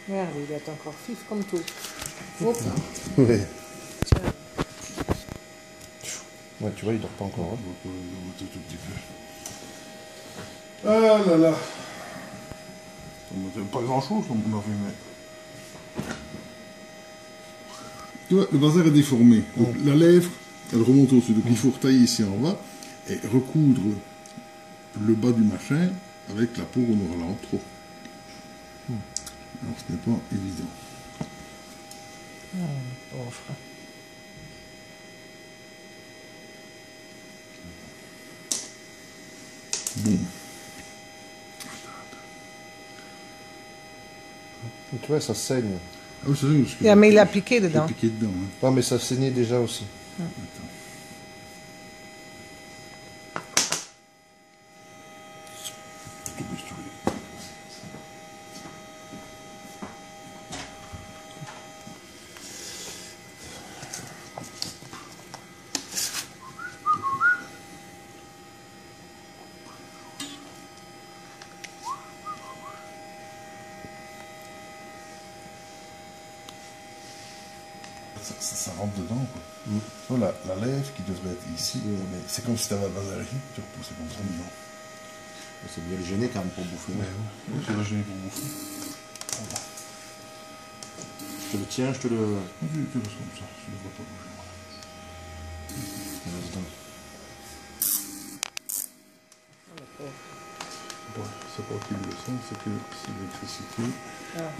Merde, il est encore fif comme tout. Hop. Oui. Tiens. Ouais, tu vois, il dort pas encore. Hein. On va le tout petit peu. Ah là là. Pas grand chose, comme on a vu, mais. Tu vois, le bazar est déformé. Donc, la lèvre, elle remonte au-dessus. Donc il faut retailler ici en bas et recoudre le bas du machin avec la peau qu'on aura là en trop. Alors ce n'est pas évident. Pauvre. Bon. Tu vois, ça saigne. Ah oui, c'est vrai, parce que Yeah, mais il a piqué j'ai dedans. piqué dedans. Hein. Non, mais ça saignait déjà aussi. Attends. Ça rentre dedans, quoi. Tu vois, la lèvre qui devrait être ici, mais c'est comme si tu avais un bazar ici, tu repousses comme ça dedans. C'est bien le gêner quand même pour bouffer. Mais oui, c'est gêné pour bouffer. Voilà. Je te le tiens, je te le... Tu restes comme ça, je ne le vois pas bouger. Bon, c'est pas qu'il le sent, c'est que c'est l'électricité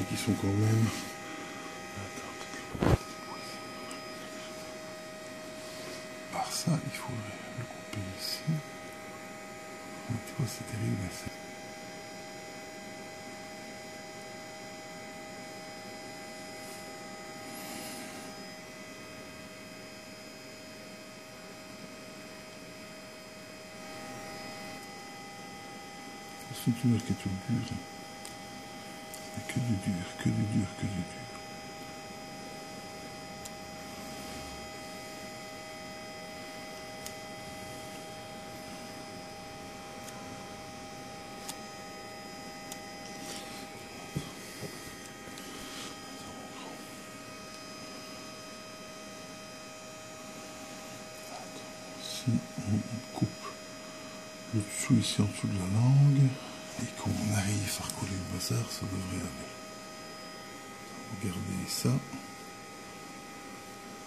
et qu'ils sont quand même. Attends, par ça, il faut le couper ici. Tu vois, c'est terrible. Mais c'est une tumeur qui est toute dure. C'est que du dur, que du dur, que du dur. Si on coupe le dessous ici en dessous de la langue et qu'on arrive à recoller le bazar, ça devrait aller. Regardez ça.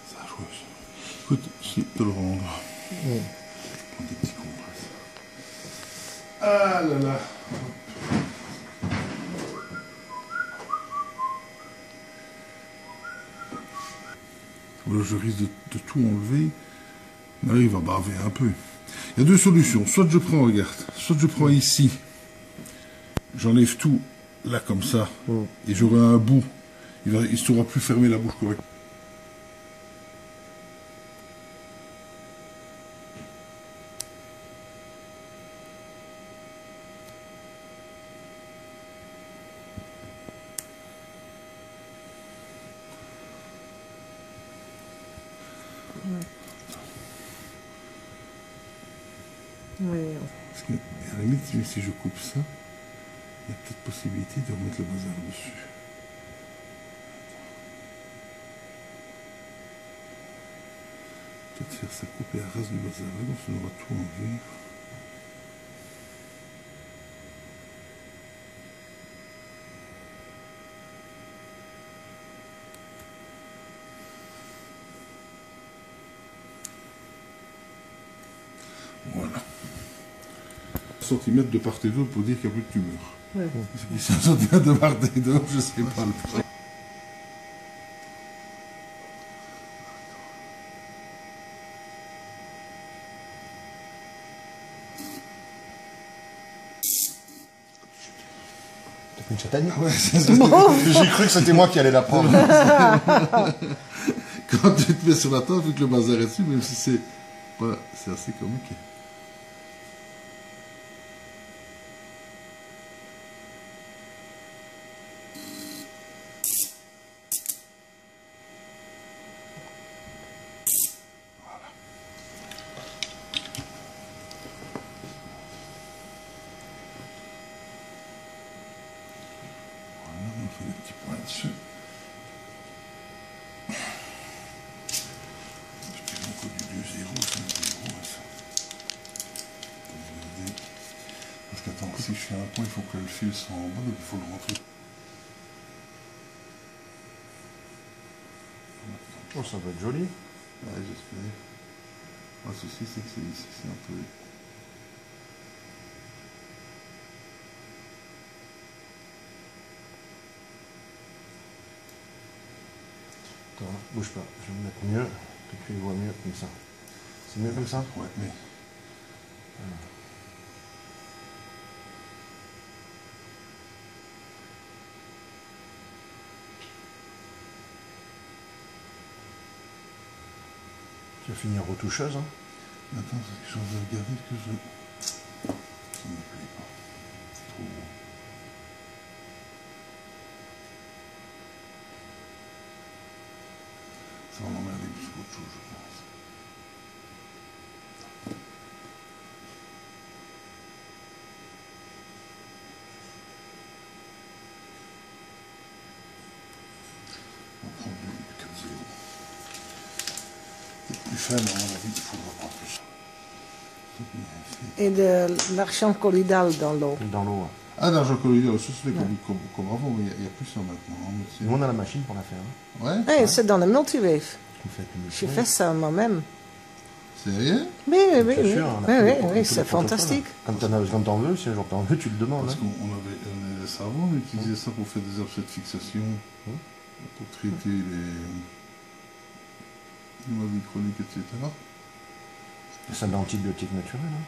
Ça joueuse. Écoute, si de le rendre. Prends des petits compresses. Ah là là. Là, je risque de tout enlever. Là, il va baver un peu. Il y a deux solutions. Soit je prends, regarde, soit je prends ici, j'enlève tout là comme ça, et j'aurai un bout. Il ne saura plus fermer la bouche correctement. Oui. Parce que, à la limite, si je coupe ça, il y a peut-être possibilité de remettre le bazar dessus. Peut-être faire ça couper à ras du bazar, donc on aura tout enlevé. Voilà. Centimètres de part et d'autre pour dire qu'il n'y a plus de tumeur. Ouais. C'est 5 centimètres de part et d'autre, je ne sais pas le prix. Une châtaigne. Ouais, c'est ça. J'ai cru que c'était moi qui allais la prendre. Quand tu te mets sur la table, vu que le bazar est dessus, même si c'est. Voilà, c'est assez comique. fait des petits points dessus. Je dirais encore du 2-0, c'est un 0, ça. Regardez. Parce qu'attends, si je fais un point, il faut que le fil soit en bas, donc il faut le rentrer. Oh, ça va être joli. Ouais, j'espère. Le souci, c'est que c'est ici, c'est un peu... Attends, bouge pas. Je vais me mettre mieux. Que tu les vois mieux comme ça. C'est mieux comme ça? Ouais, mais... Tu vas finir retoucheuse. Hein. Attends, c'est quelque chose à regarder que je... Ça ne me plaît pas. C'est trop gros. Ça va m'emmerder plus qu'autre chose, je pense. On va prendre du 4-0. C'est plus faible, à mon avis, il faudra prendre plus. C'est bien fait. Et de l'argent colloïdal dans l'eau. Dans l'eau. Hein. Ah, d'argent colloïdal, ça se fait comme avant, mais il n'y a plus ça maintenant. Hein, mais c'est- Nous, on a la machine pour la faire. Hein. Ouais, Oui, c'est dans le multiwave. Vous faites une J'ai fait ça moi-même. sérieux? Oui, oui, oui. C'est Oui, sûr, on a oui, tous les- oui, tous oui, les c'est protocoles. fantastique. Quand t'en veux, si un jour t'en veux, tu le demandes. Parce Hein. qu'on avait le savon, on utilisait ça pour faire des abcès de fixation, pour traiter les maladies chroniques, etc. C'est un antibiotique naturel. Hein.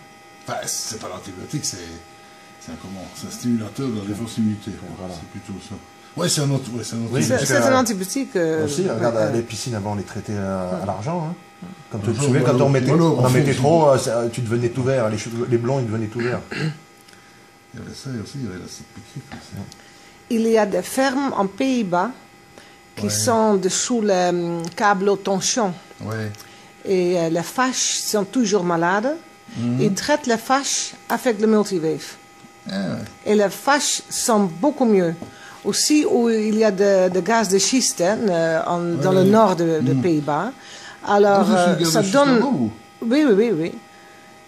Enfin, c'est pas l'antibiotique, c'est un comment? C'est un stimulateur de la défense immunitaire. Quoi. Voilà. C'est plutôt ça. Ouais, c'est un antibiotique. Ouais, c'est un Oui, antibiotique. parce C'est que- un antibiotique. Aussi, regarde, ouais. les piscines avant, on les traitait à l'argent. Hein. Quand tu te L'argent, souviens, quand voilà, on, mettait, voilà, on en en mettait fond, trop, tu devenais tout vert. Les, cheveux, les blonds, ils devenaient tout verts. Il y avait ça et aussi, il y avait l'acide picrique. Il y a des fermes en Pays-Bas qui Ouais. sont dessous le câble haute tension. Ouais. Et les vaches sont toujours malades. Ils traitent les vaches avec le multiwave. Ah, ouais. Et les vaches sont beaucoup mieux. Aussi, où il y a de gaz de schiste hein, dans le nord des Pays-Bas. Alors, Ah, c'est ça juste donne... là-bas, ou? Oui, oui, oui, oui.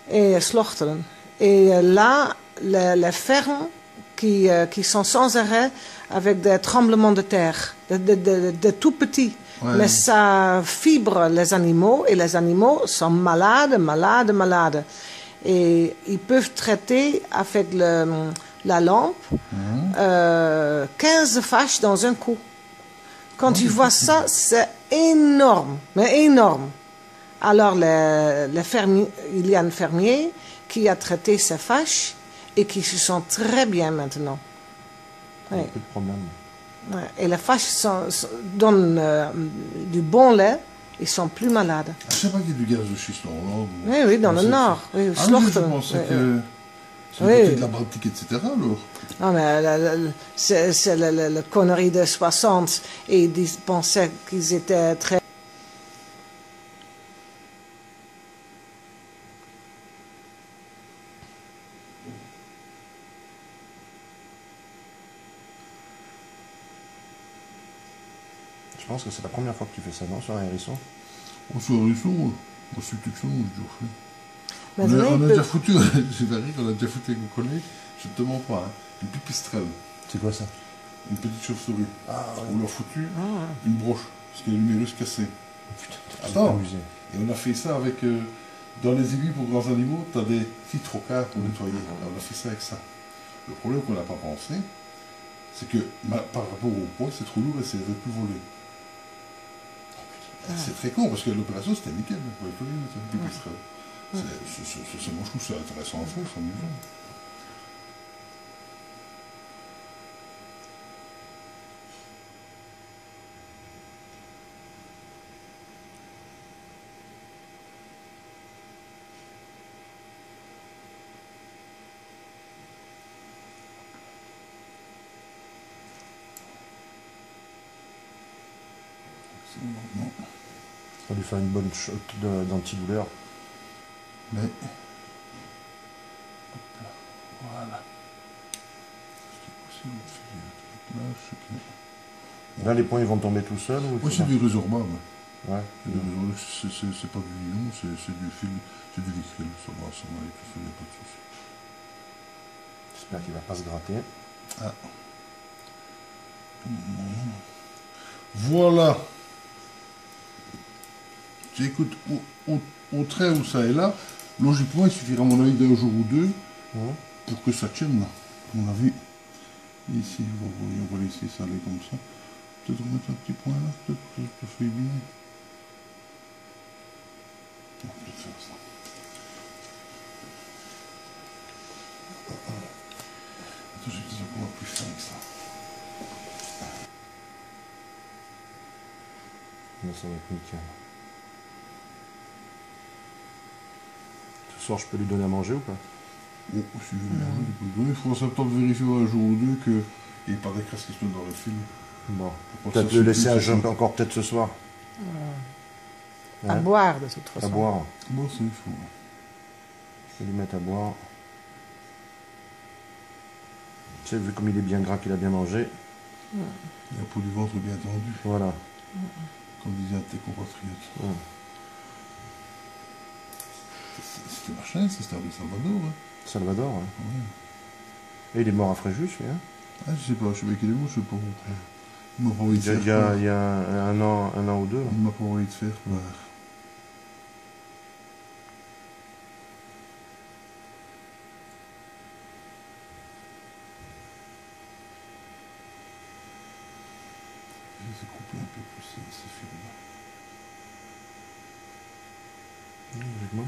Et Slochteren. Et là, les fermes qui sont sans arrêt avec des tremblements de terre, de tout petits. Ouais. Mais ça fibre les animaux et les animaux sont malades, malades, malades. Et ils peuvent traiter avec la lampe 15 vaches dans un coup. Quand tu vois ça, c'est énorme, mais énorme. Alors, il y a un fermier qui a traité ces vaches et qui se sent très bien maintenant. Il n'y Oui. a plus de problème. Ouais. Et les vaches donnent du bon lait, ils sont plus malades. Ah, je sais pas qu'il y a du gaz de schiste en Hollande. Oui, oui, dans le nord. Oui, au Ah, mais je Slochteren. pensais Oui, que c'est le Oui. côté de la Baltique, etc. alors. Non, mais c'est la connerie de 60 et ils pensaient qu'ils étaient très... Je pense que c'est la première fois que tu fais ça, non, sur un hérisson? On se hérisson, on se tuxon, on se fait. Mais On a oui, déjà foutu, j'ai pas ri, on a déjà foutu avec mon collègue, je te mens pas, hein, une pipistrelle, C'est quoi ça? une petite chauve-souris. Ah, ouais. On lui a foutu une broche, parce qu'il y a l'humérus cassé. Putain, Attends. amusé. Et on a fait ça avec, dans les aiguilles pour grands animaux, tu as des petits trocars pour nettoyer. Alors, on a fait ça avec ça. Le problème qu'on n'a pas pensé, c'est que par rapport au poids, c'est trop lourd et ça ne veut plus voler. C'est très con, parce que l'opération, c'était nickel. On pouvait plus rien mettre une pipistrelle. Moi, je trouve ça intéressant à faire, c'est amusant. Non. Ça va lui faire une bonne shot d'antidouleur. Mais. Hop là. Voilà. C'est possible de faire un truc. Là, je sais que... Là, les points, ils vont tomber tout seuls ou il faut Ouais, c'est faire- du résorbable. Ouais. C'est pas du nylon, c'est du fil, c'est du vicryl. Ça va aller tout seul, il n'y a pas de souci. J'espère qu'il va pas se gratter. Ah. Voilà. Écoute, au trait où ça est là, logiquement, il suffira à mon avis d'un jour ou deux pour que ça tienne là. À mon avis, ici, on va laisser ça aller comme ça. Peut-être remettre un petit point là, peut-être que ça fait bien. On va peut-être faire ça. Attends, j'ai peut-être encore plus fin que ça. Là, ça va être nickel. Ce soir, je peux lui donner à manger ou pas? Oh, si je veux manger, je peux le donner. Il faudra peut-être vérifier un jour ou deux qu'il n'y ait pas des crasses qui se mettent dans le film. Bon. Pour Peut-être ça, le c'est laisser plus à jeun simple. encore peut-être ce soir. À Hein? boire, de toute façon. À boire. Bon, c'est fou. Je vais lui mettre à boire. Tu sais, vu comme il est bien gras, qu'il a bien mangé. La peau du ventre bien tendue, Voilà. comme disait un de tes compatriotes. Ouais. C'était machin, c'était avec Salvador. Hein. Salvador, hein. Ouais. Et il est mort à Fréjus, lui, hein. Ah, je sais pas, je sais pas quel est mot, je sais pas. Il m'a pas envie de faire. Il y a un an ou deux. Là. Il m'a pas envie de faire. Ouais. Je vais couper un peu plus ces fils-là. Logiquement.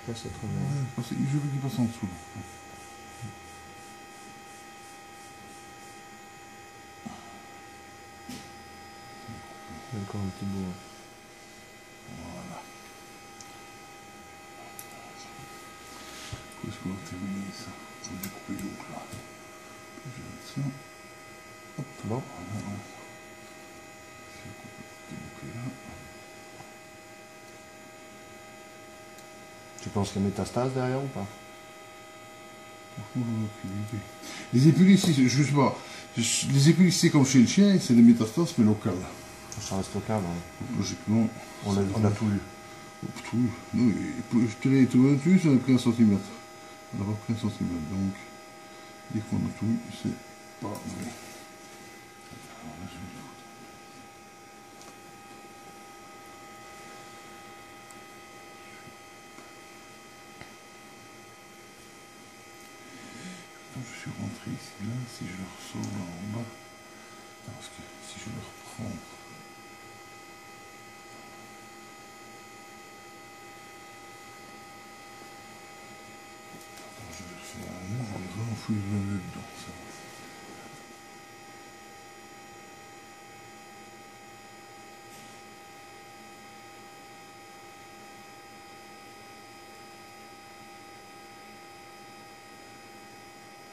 Passe à travers. Ouais, parce que je veux qu'il passe en dessous. Là. Il y a encore un petit bout. Hein. Voilà. Où est-ce qu'on va terminer ça? On va découper l'autre là. Puis je vais mettre ça. Hop. Bon. Voilà. Je vais découper là. Tu penses qu'il y a métastase derrière ou pas? Franchement, j'en ai aucune idée. Les épilepsies, je sais pas. Les épilepsies comme chez le chien, c'est des métastases mais locales. Ça reste local. Hein. Donc, logiquement, On a tout eu. tout. Non, je te l'ai tout dessus, ça a pris 1 cm. On a pris 1 cm. Donc, dès qu'on a tout eu, c'est pas vrai. Alors là, je vais le foutre. Quand je suis rentré ici, là, si je le ressors là en bas, parce que si je le reprends, attends, je vais refaire un nœud, je vais renfouir le nœud dedans, ça va.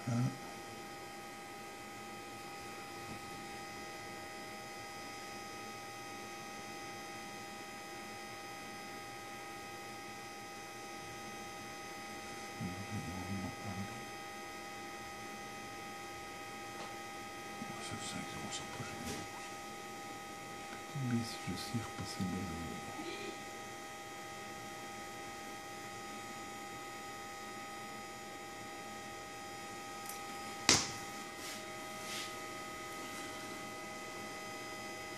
Hein? C'est le 5 0 s'approcher de beaucoup. Mais si je sais repasser bien le...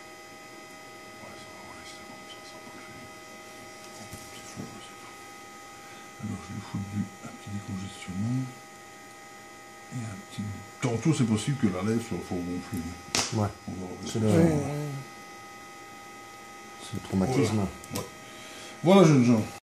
Ouais, ça va rester comme ça s'approcher. C'est fou, c'est fou. Alors je lui fous un petit décongestionnant. Et un petit... Tantôt c'est possible que la lèvre soit fort gonflée. Ouais. On va C'est regarder. le traumatisme. Ouais. Voilà, jeunes gens.